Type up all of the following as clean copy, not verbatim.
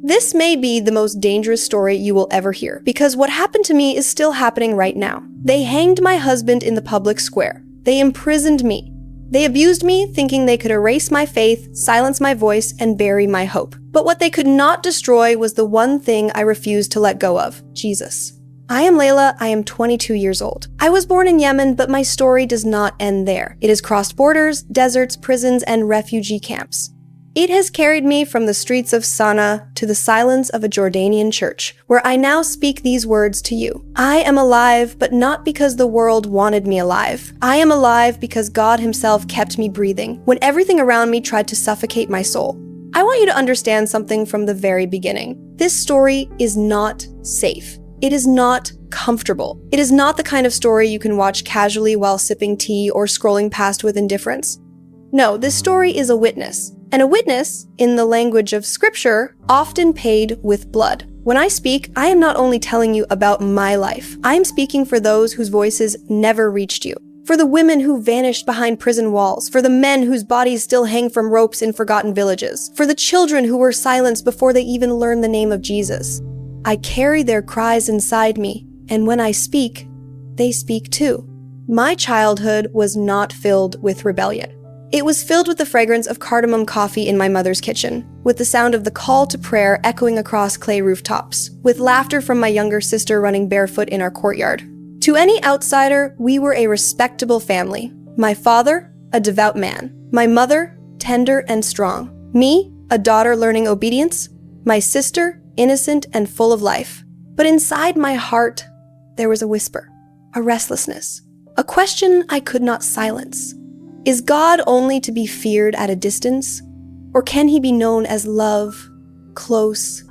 This may be the most dangerous story you will ever hear, because what happened to me is still happening right now. They hanged my husband in the public square. They imprisoned me. They abused me, thinking they could erase my faith, silence my voice, and bury my hope. But what they could not destroy was the one thing I refused to let go of: Jesus. I am Layla. I am 22 years old. I was born in Yemen, but my story does not end there. It has crossed borders, deserts, prisons, and refugee camps. It has carried me from the streets of Sana'a to the silence of a Jordanian church, where I now speak these words to you. I am alive, but not because the world wanted me alive. I am alive because God Himself kept me breathing when everything around me tried to suffocate my soul. I want you to understand something from the very beginning. This story is not safe. It is not comfortable. It is not the kind of story you can watch casually while sipping tea or scrolling past with indifference. No, this story is a witness. And a witness, in the language of scripture, often paid with blood. When I speak, I am not only telling you about my life. I am speaking for those whose voices never reached you. For the women who vanished behind prison walls. For the men whose bodies still hang from ropes in forgotten villages. For the children who were silenced before they even learned the name of Jesus. I carry their cries inside me, and when I speak, they speak too. My childhood was not filled with rebellion. It was filled with the fragrance of cardamom coffee in my mother's kitchen, with the sound of the call to prayer echoing across clay rooftops, with laughter from my younger sister running barefoot in our courtyard. To any outsider, we were a respectable family. My father, a devout man. My mother, tender and strong. Me, a daughter learning obedience. My sister, innocent and full of life. But inside my heart, there was a whisper, a restlessness, a question I could not silence. Is God only to be feared at a distance? Or can He be known as love, close,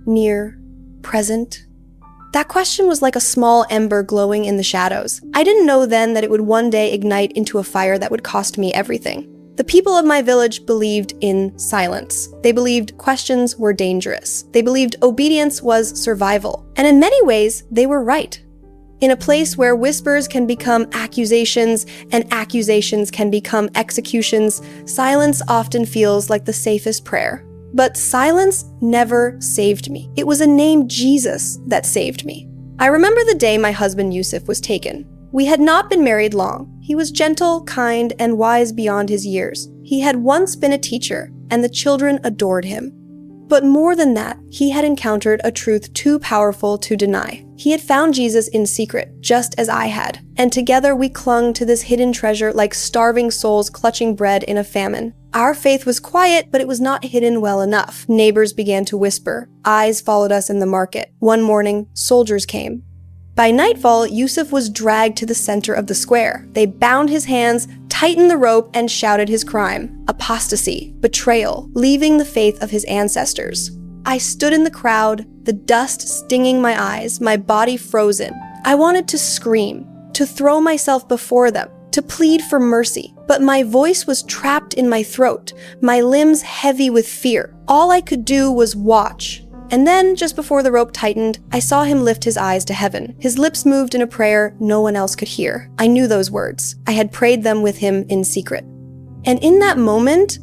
near, present? That question was like a small ember glowing in the shadows. I didn't know then that it would one day ignite into a fire that would cost me everything. The people of my village believed in silence. They believed questions were dangerous. They believed obedience was survival. And in many ways, they were right. In a place where whispers can become accusations and accusations can become executions, silence often feels like the safest prayer. But silence never saved me. It was a name, Jesus, that saved me. I remember the day my husband Yusuf was taken. We had not been married long. He was gentle, kind, and wise beyond his years. He had once been a teacher, and the children adored him. But more than that, he had encountered a truth too powerful to deny. He had found Jesus in secret, just as I had, and together we clung to this hidden treasure like starving souls clutching bread in a famine. Our faith was quiet, but it was not hidden well enough. Neighbors began to whisper. Eyes followed us in the market. One morning, soldiers came. By nightfall, Yusuf was dragged to the center of the square. They bound his hands, tightened the rope, and shouted his crime: apostasy, betrayal, leaving the faith of his ancestors. I stood in the crowd, the dust stinging my eyes, my body frozen. I wanted to scream, to throw myself before them, to plead for mercy, but my voice was trapped in my throat, my limbs heavy with fear. All I could do was watch. And then, just before the rope tightened, I saw him lift his eyes to heaven. His lips moved in a prayer no one else could hear. I knew those words. I had prayed them with him in secret. And in that moment,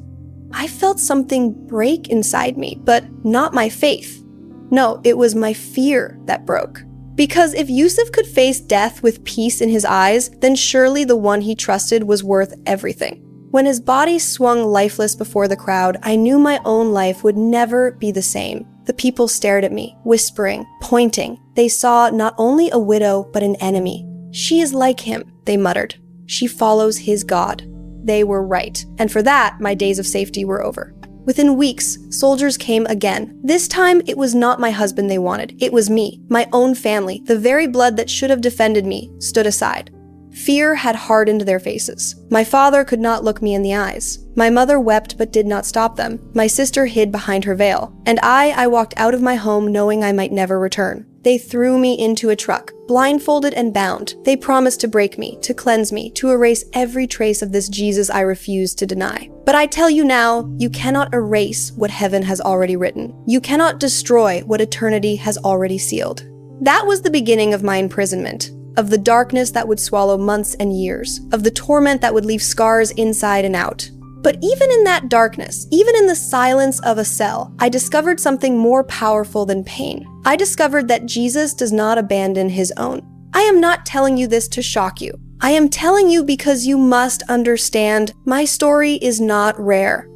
I felt something break inside me, but not my faith. No, it was my fear that broke. Because if Yusuf could face death with peace in his eyes, then surely the one he trusted was worth everything. When his body swung lifeless before the crowd, I knew my own life would never be the same. The people stared at me, whispering, pointing. They saw not only a widow, but an enemy. She is like him, they muttered. She follows his God. They were right. And for that, my days of safety were over. Within weeks, soldiers came again. This time, it was not my husband they wanted. It was me, my own family. The very blood that should have defended me stood aside. Fear had hardened their faces. My father could not look me in the eyes. My mother wept but did not stop them. My sister hid behind her veil. And I walked out of my home knowing I might never return. They threw me into a truck, blindfolded and bound. They promised to break me, to cleanse me, to erase every trace of this Jesus I refused to deny. But I tell you now, you cannot erase what heaven has already written. You cannot destroy what eternity has already sealed. That was the beginning of my imprisonment. Of the darkness that would swallow months and years, of the torment that would leave scars inside and out. But even in that darkness, even in the silence of a cell, I discovered something more powerful than pain. I discovered that Jesus does not abandon his own. I am not telling you this to shock you. I am telling you because you must understand my story is not rare.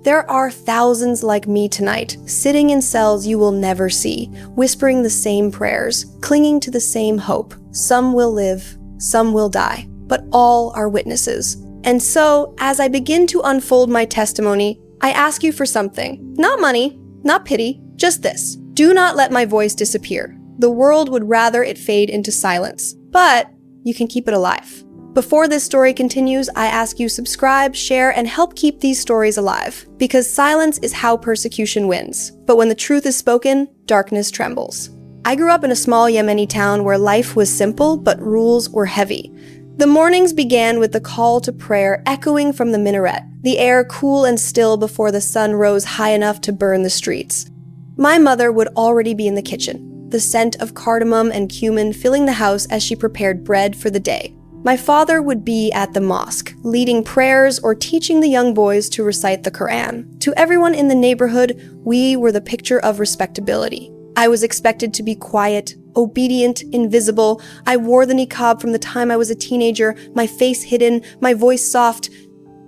There are thousands like me tonight, sitting in cells you will never see, whispering the same prayers, clinging to the same hope. Some will live, some will die, but all are witnesses. And so, as I begin to unfold my testimony, I ask you for something. Not money, not pity, just this. Do not let my voice disappear. The world would rather it fade into silence, but you can keep it alive. Before this story continues, I ask you subscribe, share, and help keep these stories alive, because silence is how persecution wins. But when the truth is spoken, darkness trembles. I grew up in a small Yemeni town where life was simple, but rules were heavy. The mornings began with the call to prayer echoing from the minaret, the air cool and still before the sun rose high enough to burn the streets. My mother would already be in the kitchen, the scent of cardamom and cumin filling the house as she prepared bread for the day. My father would be at the mosque, leading prayers or teaching the young boys to recite the Quran. To everyone in the neighborhood, we were the picture of respectability. I was expected to be quiet, obedient, invisible. I wore the niqab from the time I was a teenager, my face hidden, my voice soft.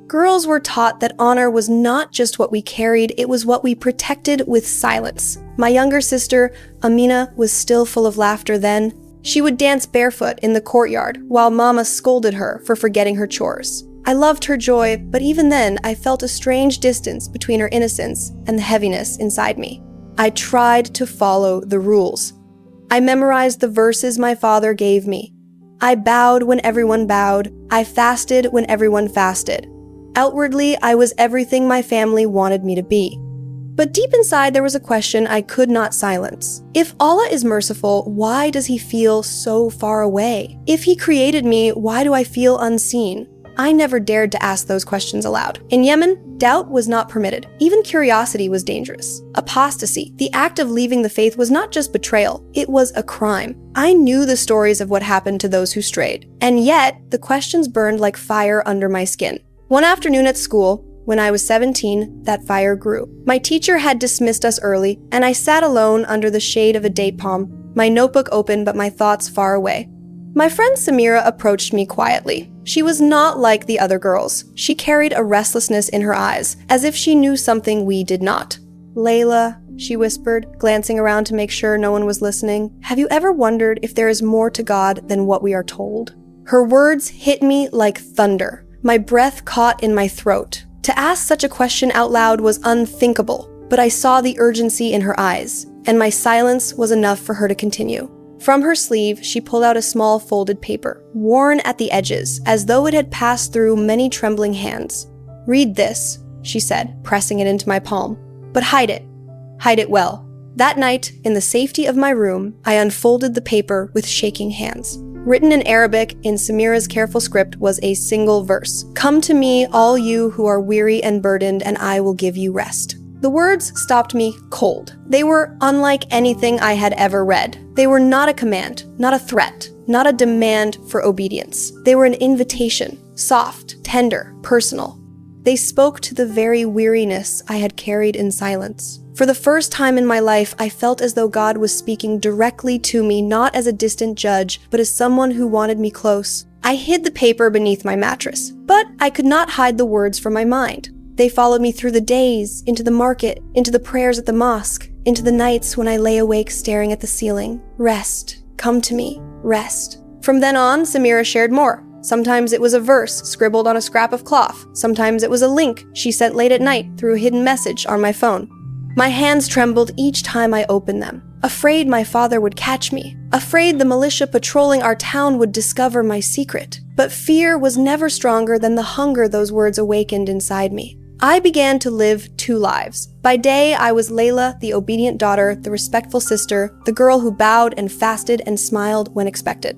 Girls were taught that honor was not just what we carried, it was what we protected with silence. My younger sister, Amina, was still full of laughter then. She would dance barefoot in the courtyard while Mama scolded her for forgetting her chores. I loved her joy, but even then I felt a strange distance between her innocence and the heaviness inside me. I tried to follow the rules. I memorized the verses my father gave me. I bowed when everyone bowed. I fasted when everyone fasted. Outwardly, I was everything my family wanted me to be. But deep inside, there was a question I could not silence. If Allah is merciful, why does he feel so far away? If he created me, why do I feel unseen? I never dared to ask those questions aloud. In Yemen, doubt was not permitted. Even curiosity was dangerous. Apostasy, the act of leaving the faith, was not just betrayal, it was a crime. I knew the stories of what happened to those who strayed. And yet, the questions burned like fire under my skin. One afternoon at school, when I was 17, that fire grew. My teacher had dismissed us early, and I sat alone under the shade of a date palm, my notebook open but my thoughts far away. My friend Samira approached me quietly. She was not like the other girls. She carried a restlessness in her eyes, as if she knew something we did not. "Layla," she whispered, glancing around to make sure no one was listening, "have you ever wondered if there is more to God than what we are told?" Her words hit me like thunder. My breath caught in my throat. To ask such a question out loud was unthinkable, but I saw the urgency in her eyes, and my silence was enough for her to continue. From her sleeve, she pulled out a small folded paper, worn at the edges, as though it had passed through many trembling hands. "Read this," she said, pressing it into my palm. "But hide it. Hide it well." That night, in the safety of my room, I unfolded the paper with shaking hands. Written in Arabic, in Samira's careful script, was a single verse. "Come to me, all you who are weary and burdened, and I will give you rest." The words stopped me cold. They were unlike anything I had ever read. They were not a command, not a threat, not a demand for obedience. They were an invitation, soft, tender, personal. They spoke to the very weariness I had carried in silence. For the first time in my life, I felt as though God was speaking directly to me, not as a distant judge, but as someone who wanted me close. I hid the paper beneath my mattress, but I could not hide the words from my mind. They followed me through the days, into the market, into the prayers at the mosque, into the nights when I lay awake staring at the ceiling. Rest. Come to me. Rest. From then on, Samira shared more. Sometimes it was a verse scribbled on a scrap of cloth. Sometimes it was a link she sent late at night through a hidden message on my phone. My hands trembled each time I opened them, afraid my father would catch me, afraid the militia patrolling our town would discover my secret. But fear was never stronger than the hunger those words awakened inside me. I began to live two lives. By day, I was Layla, the obedient daughter, the respectful sister, the girl who bowed and fasted and smiled when expected.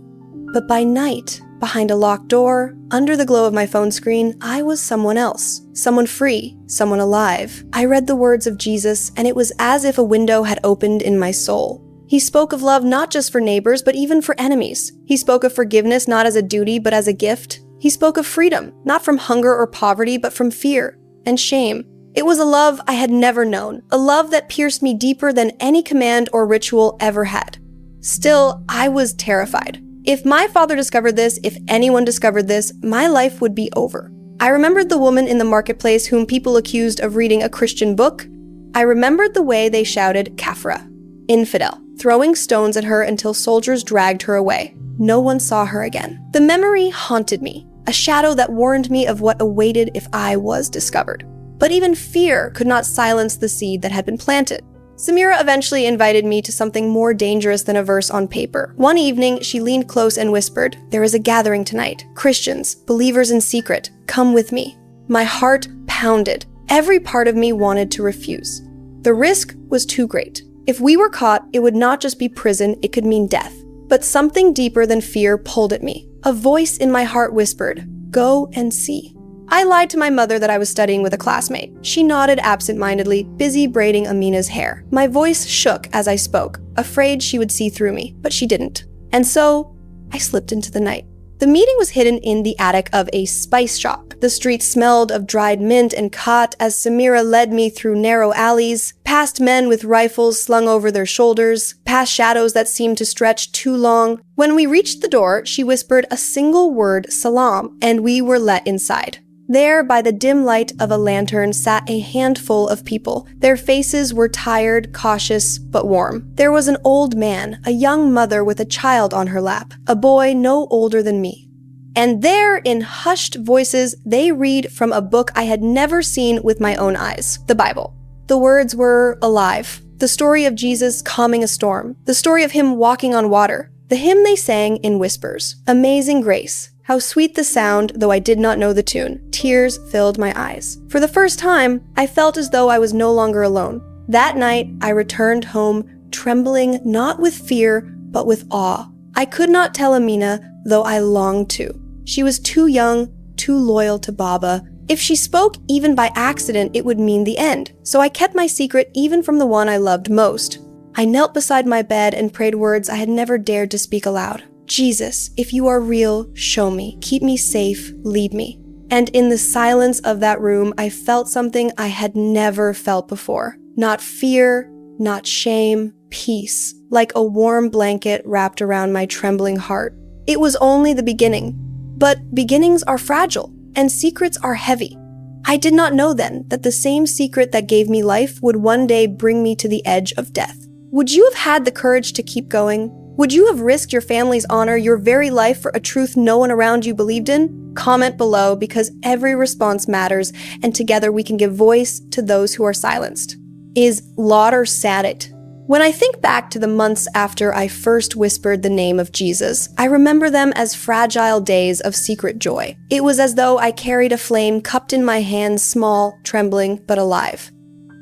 But by night, behind a locked door, under the glow of my phone screen, I was someone else. Someone free, someone alive. I read the words of Jesus, and it was as if a window had opened in my soul. He spoke of love not just for neighbors, but even for enemies. He spoke of forgiveness not as a duty, but as a gift. He spoke of freedom, not from hunger or poverty, but from fear. and shame. It was a love I had never known, a love that pierced me deeper than any command or ritual ever had. Still, I was terrified. If my father discovered this, if anyone discovered this, my life would be over. I remembered the woman in the marketplace whom people accused of reading a Christian book. I remembered the way they shouted kafra, infidel, throwing stones at her until soldiers dragged her away. No one saw her again. The memory haunted me, a shadow that warned me of what awaited if I was discovered. But even fear could not silence the seed that had been planted. Samira eventually invited me to something more dangerous than a verse on paper. One evening, she leaned close and whispered, "There is a gathering tonight. Christians, believers in secret, come with me." My heart pounded. Every part of me wanted to refuse. The risk was too great. If we were caught, it would not just be prison, it could mean death. But something deeper than fear pulled at me. A voice in my heart whispered, "Go and see." I lied to my mother that I was studying with a classmate. She nodded absent-mindedly, busy braiding Amina's hair. My voice shook as I spoke, afraid she would see through me, but she didn't. And so, I slipped into the night. The meeting was hidden in the attic of a spice shop. The street smelled of dried mint and khat as Samira led me through narrow alleys, past men with rifles slung over their shoulders, past shadows that seemed to stretch too long. When we reached the door, she whispered a single word, salam, and we were let inside. There, by the dim light of a lantern, sat a handful of people. Their faces were tired, cautious, but warm. There was an old man, a young mother with a child on her lap, a boy no older than me. And there, in hushed voices, they read from a book I had never seen with my own eyes, the Bible. The words were alive. The story of Jesus calming a storm. The story of him walking on water. The hymn they sang in whispers. Amazing Grace. How sweet the sound, though I did not know the tune. Tears filled my eyes. For the first time, I felt as though I was no longer alone. That night, I returned home, trembling not with fear, but with awe. I could not tell Amina, though I longed to. She was too young, too loyal to Baba. If she spoke even by accident, it would mean the end. So I kept my secret even from the one I loved most. I knelt beside my bed and prayed words I had never dared to speak aloud. Jesus, if you are real, show me. Keep me safe, lead me. And in the silence of that room, I felt something I had never felt before. Not fear, not shame, peace, like a warm blanket wrapped around my trembling heart. It was only the beginning. But beginnings are fragile, and secrets are heavy. I did not know then that the same secret that gave me life would one day bring me to the edge of death. Would you have had the courage to keep going? Would you have risked your family's honor, your very life for a truth no one around you believed in? Comment below because every response matters and together we can give voice to those who are silenced. Is Lauder Sadit? When I think back to the months after I first whispered the name of Jesus, I remember them as fragile days of secret joy. It was as though I carried a flame cupped in my hands, small, trembling, but alive.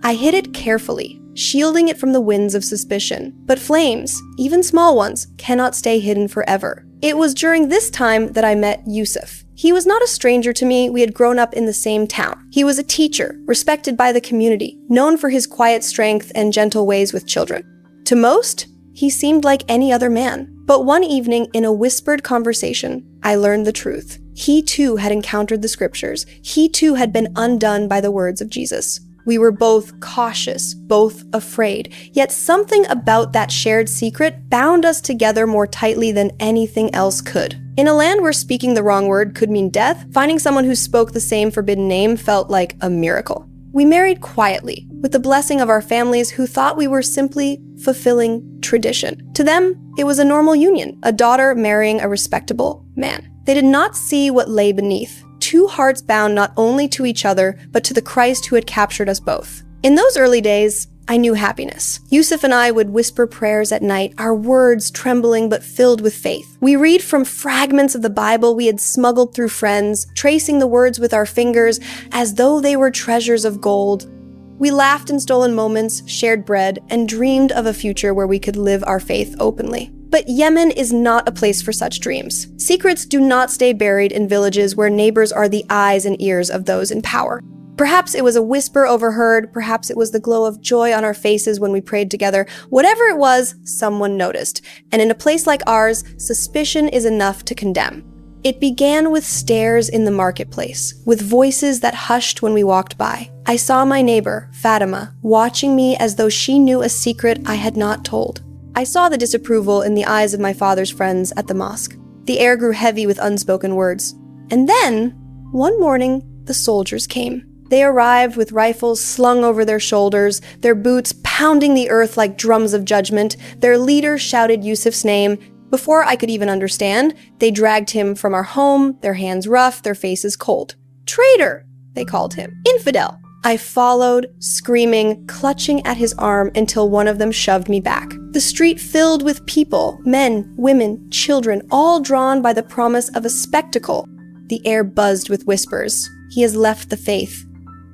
I hid it carefully, shielding it from the winds of suspicion. But flames, even small ones, cannot stay hidden forever. It was during this time that I met Yusuf. He was not a stranger to me, we had grown up in the same town. He was a teacher, respected by the community, known for his quiet strength and gentle ways with children. To most, he seemed like any other man. But one evening, in a whispered conversation, I learned the truth. He too had encountered the scriptures. He too had been undone by the words of Jesus. We were both cautious, both afraid, yet something about that shared secret bound us together more tightly than anything else could. In a land where speaking the wrong word could mean death, finding someone who spoke the same forbidden name felt like a miracle. We married quietly, with the blessing of our families who thought we were simply fulfilling tradition. To them, it was a normal union, a daughter marrying a respectable man. They did not see what lay beneath. Two hearts bound not only to each other, but to the Christ who had captured us both. In those early days, I knew happiness. Yusuf and I would whisper prayers at night, our words trembling but filled with faith. We read from fragments of the Bible we had smuggled through friends, tracing the words with our fingers as though they were treasures of gold. We laughed in stolen moments, shared bread, and dreamed of a future where we could live our faith openly. But Yemen is not a place for such dreams. Secrets do not stay buried in villages where neighbors are the eyes and ears of those in power. Perhaps it was a whisper overheard, perhaps it was the glow of joy on our faces when we prayed together. Whatever it was, someone noticed. And in a place like ours, suspicion is enough to condemn. It began with stares in the marketplace, with voices that hushed when we walked by. I saw my neighbor, Fatima, watching me as though she knew a secret I had not told. I saw the disapproval in the eyes of my father's friends at the mosque. The air grew heavy with unspoken words. And then, one morning, the soldiers came. They arrived with rifles slung over their shoulders, their boots pounding the earth like drums of judgment. Their leader shouted Yusuf's name. Before I could even understand, they dragged him from our home, their hands rough, their faces cold. Traitor, they called him. Infidel. I followed, screaming, clutching at his arm until one of them shoved me back. The street filled with people, men, women, children, all drawn by the promise of a spectacle. The air buzzed with whispers. He has left the faith.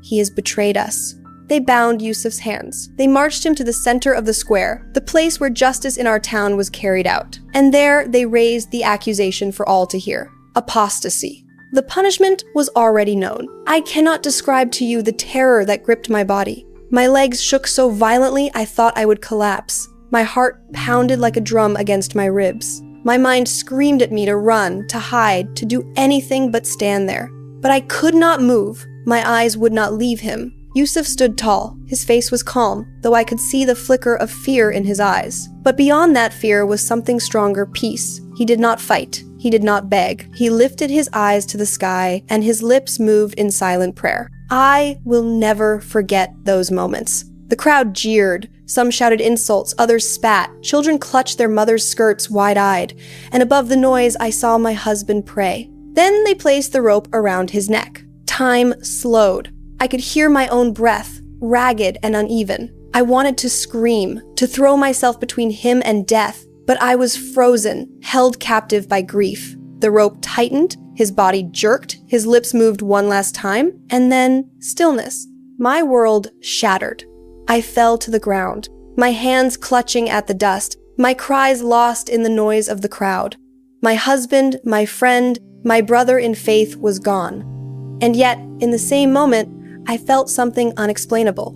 He has betrayed us. They bound Yusuf's hands. They marched him to the center of the square, the place where justice in our town was carried out. And there they raised the accusation for all to hear. Apostasy. The punishment was already known. I cannot describe to you the terror that gripped my body. My legs shook so violently I thought I would collapse. My heart pounded like a drum against my ribs. My mind screamed at me to run, to hide, to do anything but stand there. But I could not move. My eyes would not leave him. Yusuf stood tall. His face was calm, though I could see the flicker of fear in his eyes. But beyond that fear was something stronger, peace. He did not fight. He did not beg. He lifted his eyes to the sky, and his lips moved in silent prayer. I will never forget those moments. The crowd jeered. Some shouted insults, others spat. Children clutched their mothers' skirts wide-eyed. And above the noise, I saw my husband pray. Then they placed the rope around his neck. Time slowed. I could hear my own breath, ragged and uneven. I wanted to scream, to throw myself between him and death, but I was frozen, held captive by grief. The rope tightened, his body jerked, his lips moved one last time, and then stillness. My world shattered. I fell to the ground, my hands clutching at the dust, my cries lost in the noise of the crowd. My husband, my friend, my brother in faith was gone. And yet, in the same moment, I felt something unexplainable.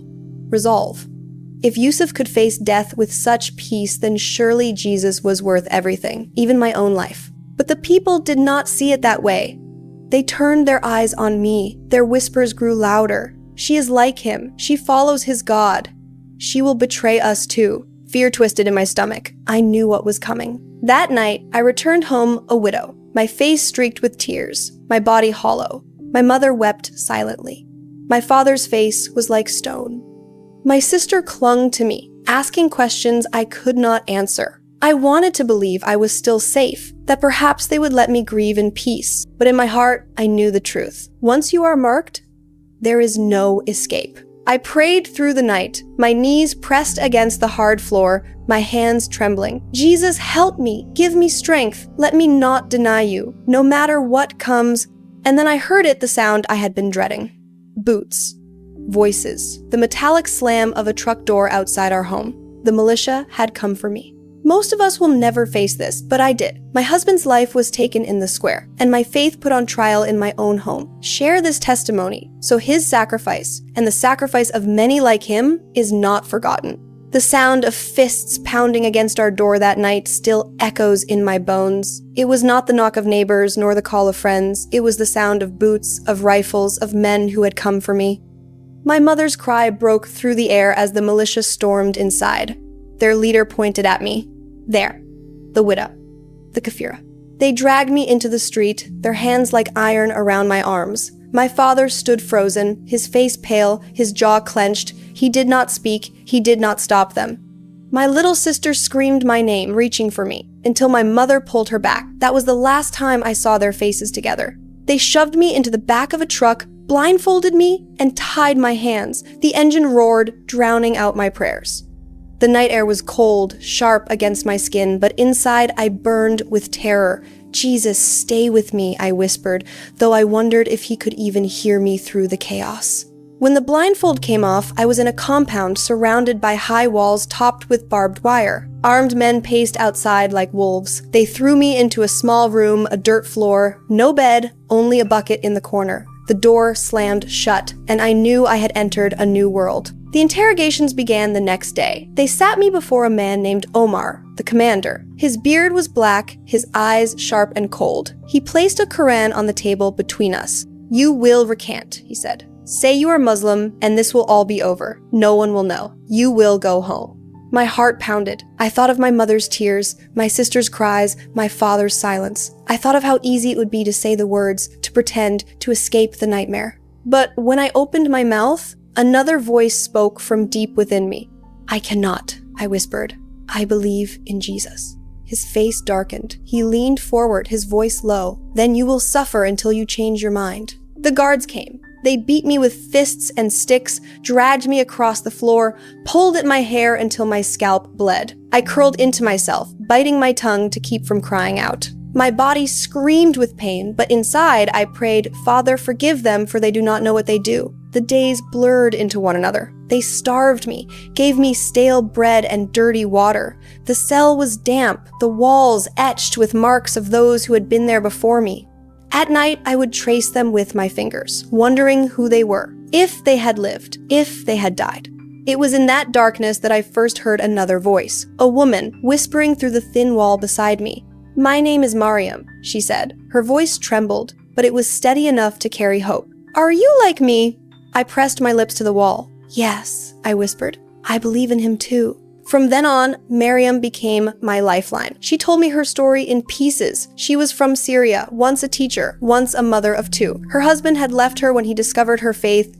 Resolve. If Yusuf could face death with such peace, then surely Jesus was worth everything, even my own life. But the people did not see it that way. They turned their eyes on me. Their whispers grew louder. She is like him. She follows his God. She will betray us too. Fear twisted in my stomach. I knew what was coming. That night, I returned home a widow, my face streaked with tears, my body hollow. My mother wept silently. My father's face was like stone. My sister clung to me, asking questions I could not answer. I wanted to believe I was still safe, that perhaps they would let me grieve in peace. But in my heart, I knew the truth. Once you are marked, there is no escape. I prayed through the night, my knees pressed against the hard floor, my hands trembling. Jesus, help me, give me strength, let me not deny you, no matter what comes. And then I heard it, the sound I had been dreading. Boots. Voices. The metallic slam of a truck door outside our home. The militia had come for me. Most of us will never face this, but I did. My husband's life was taken in the square, and my faith put on trial in my own home. Share this testimony, so his sacrifice, and the sacrifice of many like him, is not forgotten. The sound of fists pounding against our door that night still echoes in my bones. It was not the knock of neighbors nor the call of friends. It was the sound of boots, of rifles, of men who had come for me. My mother's cry broke through the air as the militia stormed inside. Their leader pointed at me. There, the widow, the kafira. They dragged me into the street, their hands like iron around my arms. My father stood frozen, his face pale, his jaw clenched. He did not speak, he did not stop them. My little sister screamed my name, reaching for me, until my mother pulled her back. That was the last time I saw their faces together. They shoved me into the back of a truck, blindfolded me, and tied my hands. The engine roared, drowning out my prayers. The night air was cold, sharp against my skin, but inside I burned with terror. Jesus, stay with me, I whispered, though I wondered if he could even hear me through the chaos. When the blindfold came off, I was in a compound surrounded by high walls topped with barbed wire. Armed men paced outside like wolves. They threw me into a small room, a dirt floor, no bed, only a bucket in the corner. The door slammed shut, and I knew I had entered a new world. The interrogations began the next day. They sat me before a man named Omar, the commander. His beard was black, his eyes sharp and cold. He placed a Quran on the table between us. "You will recant," he said. "Say you are Muslim, and this will all be over. No one will know. You will go home." My heart pounded. I thought of my mother's tears, my sister's cries, my father's silence. I thought of how easy it would be to say the words, to pretend, to escape the nightmare. But when I opened my mouth, another voice spoke from deep within me. "I cannot," I whispered. "I believe in Jesus." His face darkened. He leaned forward, his voice low. "Then you will suffer until you change your mind." The guards came. They beat me with fists and sticks, dragged me across the floor, pulled at my hair until my scalp bled. I curled into myself, biting my tongue to keep from crying out. My body screamed with pain, but inside I prayed, "Father, forgive them, for they do not know what they do." The days blurred into one another. They starved me, gave me stale bread and dirty water. The cell was damp, the walls etched with marks of those who had been there before me. At night, I would trace them with my fingers, wondering who they were, if they had lived, if they had died. It was in that darkness that I first heard another voice, a woman whispering through the thin wall beside me. "My name is Mariam," she said. Her voice trembled, but it was steady enough to carry hope. "Are you like me?" I pressed my lips to the wall. "Yes," I whispered. "I believe in him too." From then on, Mariam became my lifeline. She told me her story in pieces. She was from Syria, once a teacher, once a mother of two. Her husband had left her when he discovered her faith.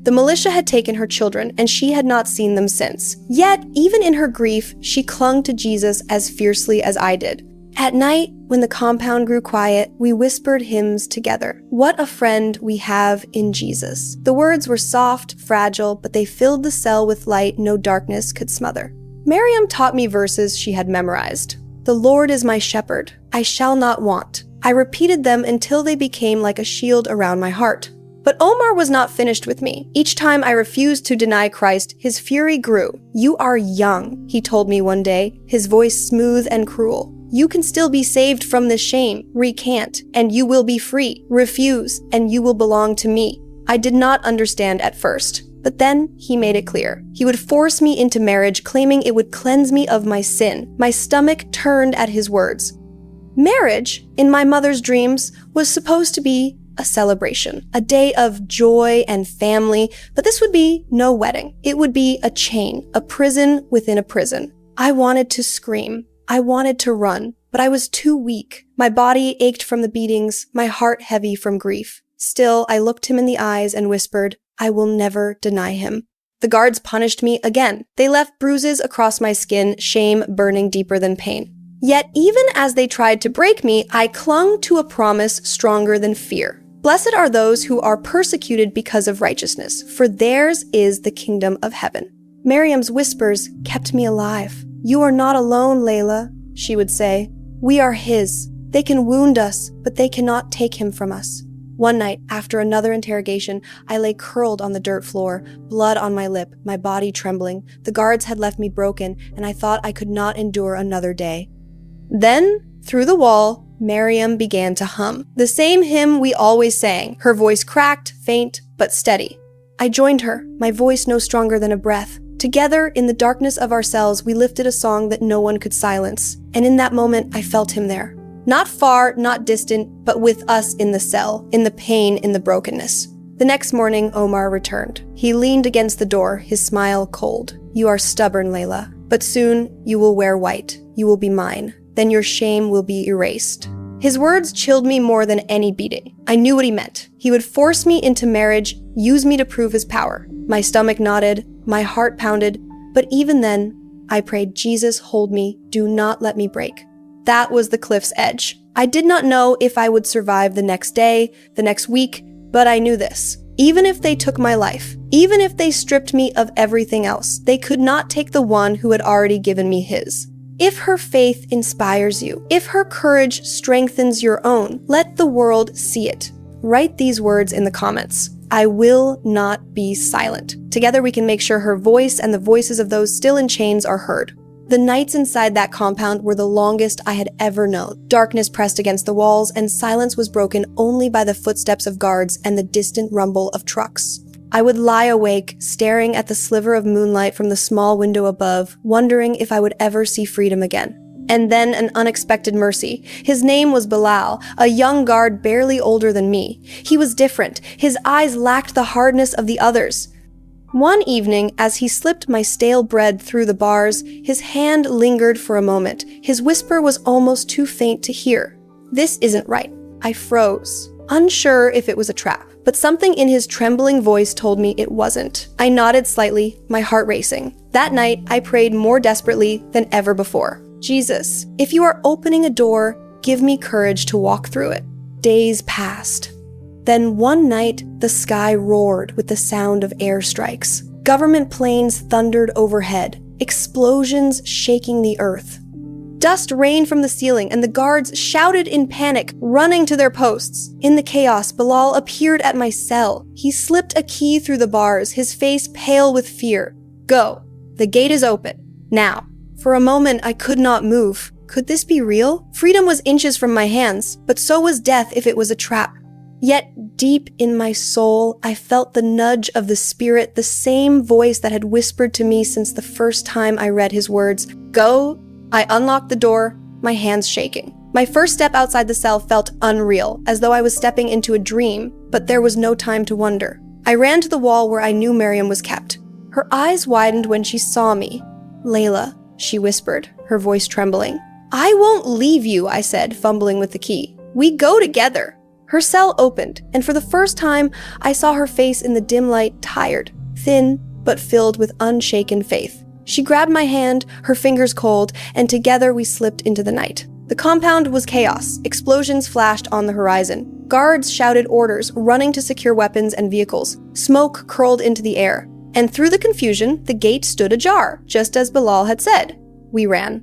The militia had taken her children, and she had not seen them since. Yet, even in her grief, she clung to Jesus as fiercely as I did. At night, when the compound grew quiet, we whispered hymns together. What a friend we have in Jesus. The words were soft, fragile, but they filled the cell with light no darkness could smother. Mariam taught me verses she had memorized. "The Lord is my shepherd. I shall not want." I repeated them until they became like a shield around my heart. But Omar was not finished with me. Each time I refused to deny Christ, his fury grew. "You are young," he told me one day, his voice smooth and cruel. "You can still be saved from this shame. Recant, and you will be free. Refuse, and you will belong to me." I did not understand at first. But then he made it clear. He would force me into marriage, claiming it would cleanse me of my sin. My stomach turned at his words. Marriage, in my mother's dreams, was supposed to be a celebration, a day of joy and family, but this would be no wedding. It would be a chain, a prison within a prison. I wanted to scream. I wanted to run, but I was too weak. My body ached from the beatings, my heart heavy from grief. Still, I looked him in the eyes and whispered, "I will never deny him." The guards punished me again. They left bruises across my skin, shame burning deeper than pain. Yet even as they tried to break me, I clung to a promise stronger than fear. Blessed are those who are persecuted because of righteousness, for theirs is the kingdom of heaven. Miriam's whispers kept me alive. "You are not alone, Layla," she would say. "We are his. They can wound us, but they cannot take him from us." One night, after another interrogation, I lay curled on the dirt floor, blood on my lip, my body trembling. The guards had left me broken, and I thought I could not endure another day. Then, through the wall, Mariam began to hum. The same hymn we always sang, her voice cracked, faint, but steady. I joined her, my voice no stronger than a breath. Together, in the darkness of our cells, we lifted a song that no one could silence. And in that moment, I felt him there. Not far, not distant, but with us in the cell, in the pain, in the brokenness. The next morning, Omar returned. He leaned against the door, his smile cold. "You are stubborn, Layla, but soon you will wear white. You will be mine. Then your shame will be erased." His words chilled me more than any beating. I knew what he meant. He would force me into marriage, use me to prove his power. My stomach knotted, my heart pounded, but even then, I prayed, "Jesus, hold me. Do not let me break." That was the cliff's edge. I did not know if I would survive the next day, the next week, but I knew this. Even if they took my life, even if they stripped me of everything else, they could not take the one who had already given me his. If her faith inspires you, if her courage strengthens your own, let the world see it. Write these words in the comments. I will not be silent. Together we can make sure her voice and the voices of those still in chains are heard. The nights inside that compound were the longest I had ever known. Darkness pressed against the walls, and silence was broken only by the footsteps of guards and the distant rumble of trucks. I would lie awake, staring at the sliver of moonlight from the small window above, wondering if I would ever see freedom again. And then an unexpected mercy. His name was Bilal, a young guard barely older than me. He was different. His eyes lacked the hardness of the others. One evening, as he slipped my stale bread through the bars, his hand lingered for a moment. His whisper was almost too faint to hear. "This isn't right." I froze, unsure if it was a trap. But something in his trembling voice told me it wasn't. I nodded slightly, my heart racing. That night, I prayed more desperately than ever before. "Jesus, if you are opening a door, give me courage to walk through it." Days passed. Then one night, the sky roared with the sound of airstrikes. Government planes thundered overhead, explosions shaking the earth. Dust rained from the ceiling, and the guards shouted in panic, running to their posts. In the chaos, Bilal appeared at my cell. He slipped a key through the bars, his face pale with fear. "Go. The gate is open. Now." For a moment, I could not move. Could this be real? Freedom was inches from my hands, but so was death if it was a trap. Yet, deep in my soul, I felt the nudge of the Spirit, the same voice that had whispered to me since the first time I read his words. "Go." I unlocked the door, my hands shaking. My first step outside the cell felt unreal, as though I was stepping into a dream, but there was no time to wonder. I ran to the wall where I knew Miriam was kept. Her eyes widened when she saw me. "Layla," she whispered, her voice trembling. "I won't leave you," I said, fumbling with the key. "We go together." Her cell opened, and for the first time, I saw her face in the dim light, tired, thin, but filled with unshaken faith. She grabbed my hand, her fingers cold, and together we slipped into the night. The compound was chaos. Explosions flashed on the horizon. Guards shouted orders, running to secure weapons and vehicles. Smoke curled into the air. And through the confusion, the gate stood ajar, just as Bilal had said. We ran.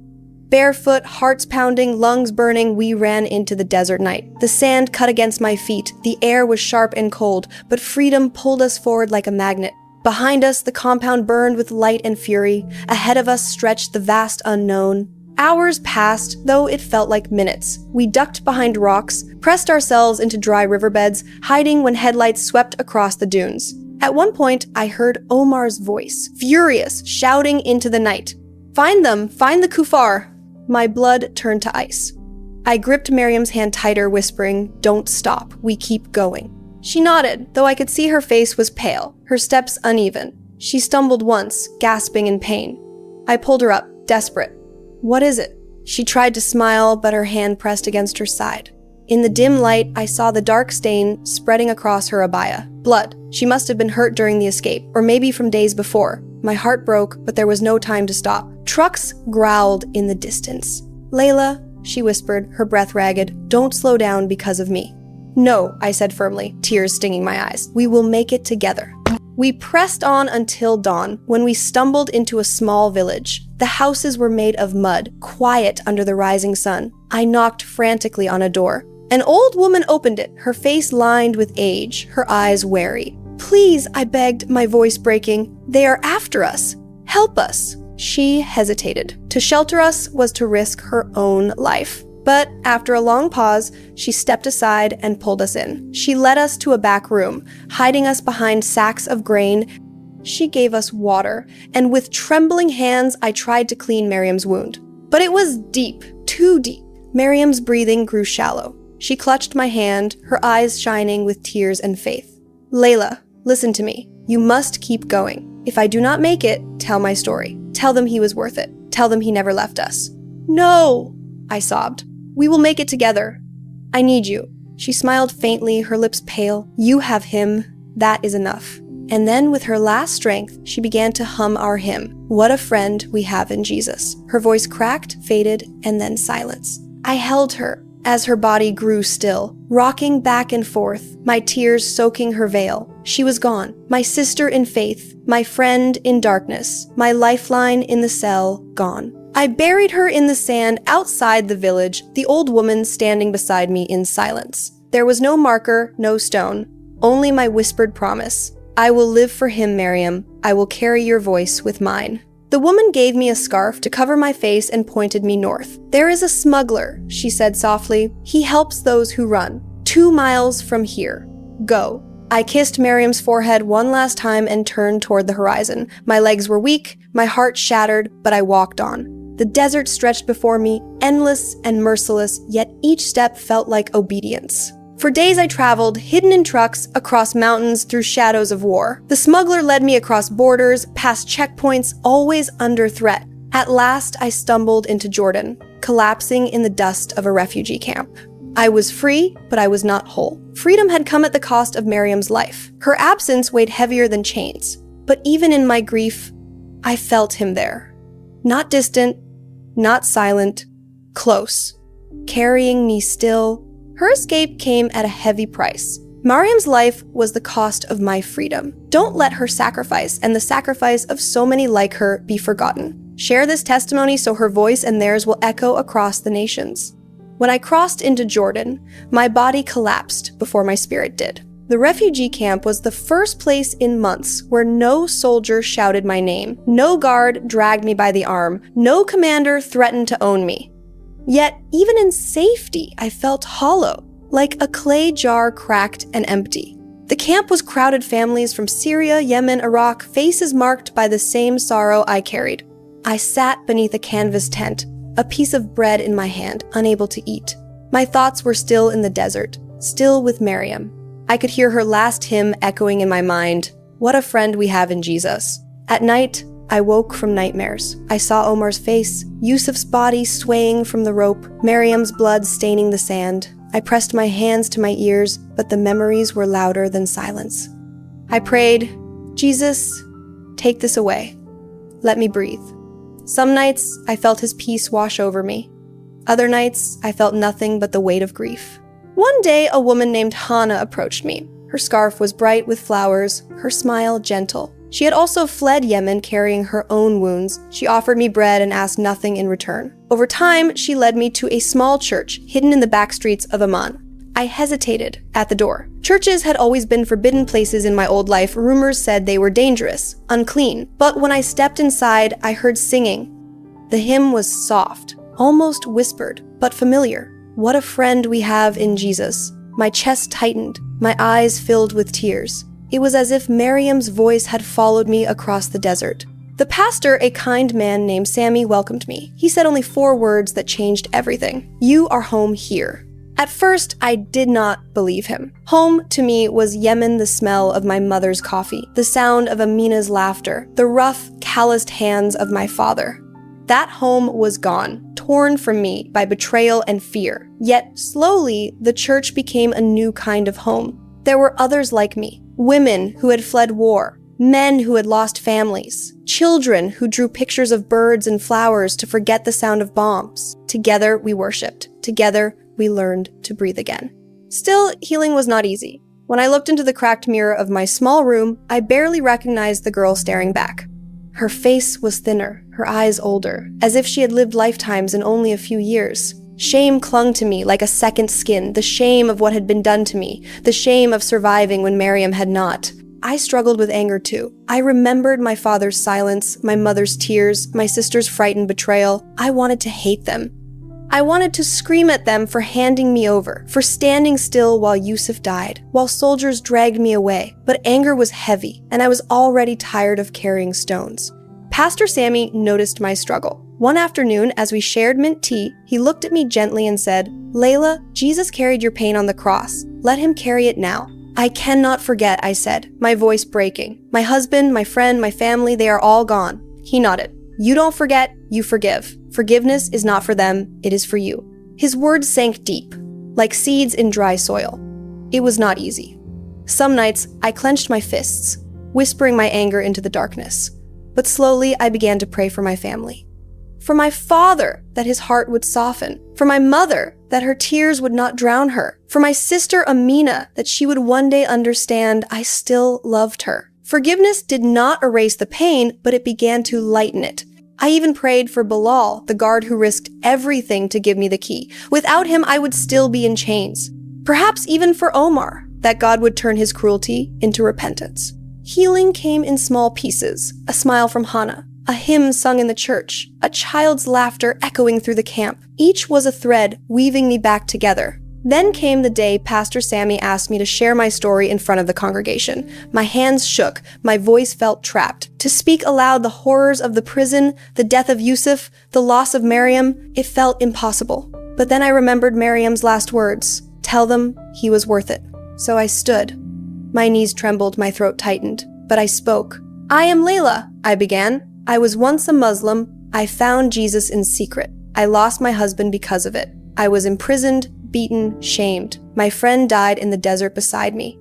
Barefoot, hearts pounding, lungs burning, we ran into the desert night. The sand cut against my feet. The air was sharp and cold, but freedom pulled us forward like a magnet. Behind us, the compound burned with light and fury. Ahead of us stretched the vast unknown. Hours passed, though it felt like minutes. We ducked behind rocks, pressed ourselves into dry riverbeds, hiding when headlights swept across the dunes. At one point, I heard Omar's voice, furious, shouting into the night. "Find them! Find the kuffar!" My blood turned to ice. I gripped Miriam's hand tighter, whispering, "Don't stop. We keep going." She nodded, though I could see her face was pale, her steps uneven. She stumbled once, gasping in pain. I pulled her up, desperate. "What is it?" She tried to smile, but her hand pressed against her side. In the dim light, I saw the dark stain spreading across her abaya. Blood. She must have been hurt during the escape, or maybe from days before. My heart broke, but there was no time to stop. Trucks growled in the distance. "Layla," she whispered, her breath ragged, "don't slow down because of me." "No," I said firmly, tears stinging my eyes. "We will make it together." We pressed on until dawn, when we stumbled into a small village. The houses were made of mud, quiet under the rising sun. I knocked frantically on a door. An old woman opened it, her face lined with age, her eyes wary. "Please," I begged, my voice breaking. "They are after us. Help us." She hesitated. To shelter us was to risk her own life. But after a long pause, she stepped aside and pulled us in. She led us to a back room, hiding us behind sacks of grain. She gave us water, and with trembling hands, I tried to clean Miriam's wound. But it was deep, too deep. Miriam's breathing grew shallow. She clutched my hand, her eyes shining with tears and faith. "Layla, listen to me. You must keep going. If I do not make it, tell my story. Tell them he was worth it. Tell them he never left us." "No," I sobbed. "We will make it together. I need you." She smiled faintly, her lips pale. "You have him. That is enough." And then, with her last strength, she began to hum our hymn, "What a friend we have in Jesus." Her voice cracked, faded, and then silence. I held her as her body grew still, rocking back and forth, my tears soaking her veil. She was gone, my sister in faith, my friend in darkness, my lifeline in the cell, gone. I buried her in the sand outside the village, the old woman standing beside me in silence. There was no marker, no stone, only my whispered promise. "I will live for him, Miriam. I will carry your voice with mine." The woman gave me a scarf to cover my face and pointed me north. "There is a smuggler," she said softly. "He helps those who run. 2 miles from here. Go." I kissed Miriam's forehead one last time and turned toward the horizon. My legs were weak, my heart shattered, but I walked on. The desert stretched before me, endless and merciless, yet each step felt like obedience. For days I traveled, hidden in trucks, across mountains, through shadows of war. The smuggler led me across borders, past checkpoints, always under threat. At last, I stumbled into Jordan, collapsing in the dust of a refugee camp. I was free, but I was not whole. Freedom had come at the cost of Miriam's life. Her absence weighed heavier than chains. But even in my grief, I felt him there. Not distant, not silent, close, carrying me still. Her escape came at a heavy price. Mariam's life was the cost of my freedom. Don't let her sacrifice and the sacrifice of so many like her be forgotten. Share this testimony so her voice and theirs will echo across the nations. When I crossed into Jordan, my body collapsed before my spirit did. The refugee camp was the first place in months where no soldier shouted my name, no guard dragged me by the arm, no commander threatened to own me. Yet, even in safety, I felt hollow, like a clay jar cracked and empty. The camp was crowded families from Syria, Yemen, Iraq, faces marked by the same sorrow I carried. I sat beneath a canvas tent, a piece of bread in my hand, unable to eat. My thoughts were still in the desert, still with Miriam. I could hear her last hymn echoing in my mind, "What a friend we have in Jesus." At night, I woke from nightmares. I saw Omar's face, Yusuf's body swaying from the rope, Miriam's blood staining the sand. I pressed my hands to my ears, but the memories were louder than silence. I prayed, "Jesus, take this away. Let me breathe." Some nights, I felt his peace wash over me. Other nights, I felt nothing but the weight of grief. One day, a woman named Hannah approached me. Her scarf was bright with flowers, her smile gentle. She had also fled Yemen carrying her own wounds. She offered me bread and asked nothing in return. Over time, she led me to a small church hidden in the back streets of Amman. I hesitated at the door. Churches had always been forbidden places in my old life. Rumors said they were dangerous, unclean. But when I stepped inside, I heard singing. The hymn was soft, almost whispered, but familiar. What a friend we have in Jesus. My chest tightened, my eyes filled with tears. It was as if Miriam's voice had followed me across the desert. The pastor, a kind man named Sammy, welcomed me. He said only 4 words that changed everything. "You are home here." At first, I did not believe him. Home, to me, was Yemen, the smell of my mother's coffee, the sound of Amina's laughter, the rough, calloused hands of my father. That home was gone, torn from me by betrayal and fear. Yet, slowly, the church became a new kind of home. There were others like me, women who had fled war, men who had lost families, children who drew pictures of birds and flowers to forget the sound of bombs. Together, we worshipped. Together, we learned to breathe again. Still, healing was not easy. When I looked into the cracked mirror of my small room, I barely recognized the girl staring back. Her face was thinner, her eyes older, as if she had lived lifetimes in only a few years. Shame clung to me like a second skin, the shame of what had been done to me, the shame of surviving when Miriam had not. I struggled with anger too. I remembered my father's silence, my mother's tears, my sister's frightened betrayal. I wanted to hate them. I wanted to scream at them for handing me over, for standing still while Yusuf died, while soldiers dragged me away. But anger was heavy, and I was already tired of carrying stones. Pastor Sammy noticed my struggle. One afternoon, as we shared mint tea, he looked at me gently and said, "Layla, Jesus carried your pain on the cross. Let him carry it now." "I cannot forget," I said, my voice breaking. "My husband, my friend, my family, they are all gone." He nodded. "You don't forget, you forgive. Forgiveness is not for them, it is for you." His words sank deep, like seeds in dry soil. It was not easy. Some nights, I clenched my fists, whispering my anger into the darkness. But slowly, I began to pray for my family. For my father, that his heart would soften. For my mother, that her tears would not drown her. For my sister Amina, that she would one day understand I still loved her. Forgiveness did not erase the pain, but it began to lighten it. I even prayed for Bilal, the guard who risked everything to give me the key. Without him, I would still be in chains. Perhaps even for Omar, that God would turn his cruelty into repentance. Healing came in small pieces, a smile from Hannah, a hymn sung in the church, a child's laughter echoing through the camp. Each was a thread weaving me back together. Then came the day Pastor Sammy asked me to share my story in front of the congregation. My hands shook, my voice felt trapped. To speak aloud the horrors of the prison, the death of Yusuf, the loss of Miriam, it felt impossible. But then I remembered Miriam's last words, "Tell them he was worth it." So I stood. My knees trembled, my throat tightened, but I spoke. "I am Layla," I began. "I was once a Muslim. I found Jesus in secret. I lost my husband because of it. I was imprisoned, beaten, shamed. My friend died in the desert beside me.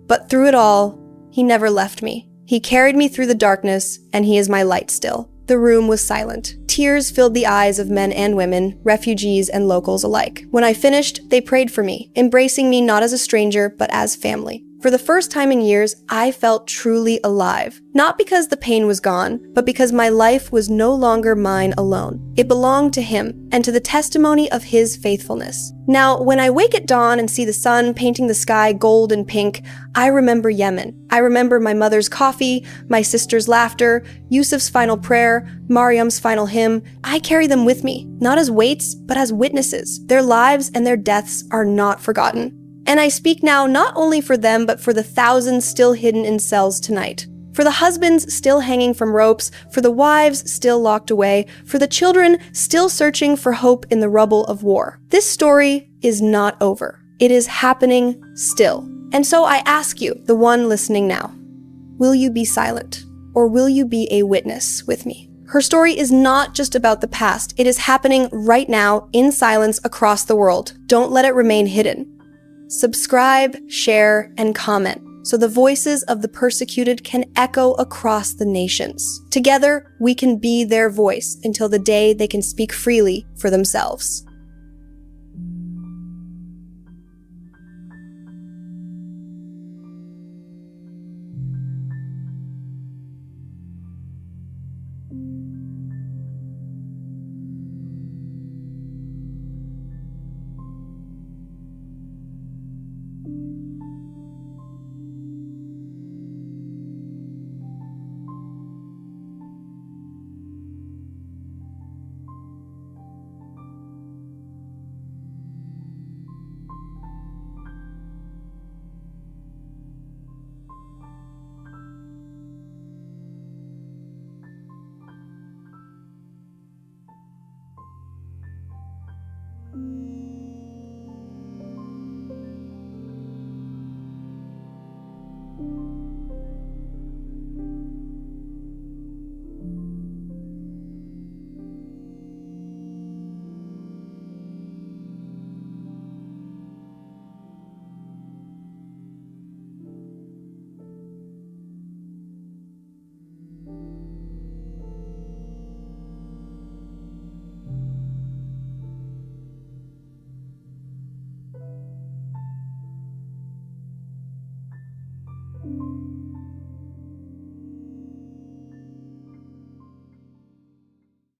But through it all, he never left me. He carried me through the darkness, and he is my light still." The room was silent. Tears filled the eyes of men and women, refugees and locals alike. When I finished, they prayed for me, embracing me not as a stranger, but as family. For the first time in years, I felt truly alive. Not because the pain was gone, but because my life was no longer mine alone. It belonged to him, and to the testimony of his faithfulness. Now, when I wake at dawn and see the sun painting the sky gold and pink, I remember Yemen. I remember my mother's coffee, my sister's laughter, Yusuf's final prayer, Mariam's final hymn. I carry them with me, not as weights, but as witnesses. Their lives and their deaths are not forgotten. And I speak now not only for them, but for the thousands still hidden in cells tonight. For the husbands still hanging from ropes, for the wives still locked away, for the children still searching for hope in the rubble of war. This story is not over. It is happening still. And so I ask you, the one listening now, will you be silent, or will you be a witness with me? Her story is not just about the past. It is happening right now in silence across the world. Don't let it remain hidden. Subscribe, share, and comment so the voices of the persecuted can echo across the nations. Together, we can be their voice until the day they can speak freely for themselves.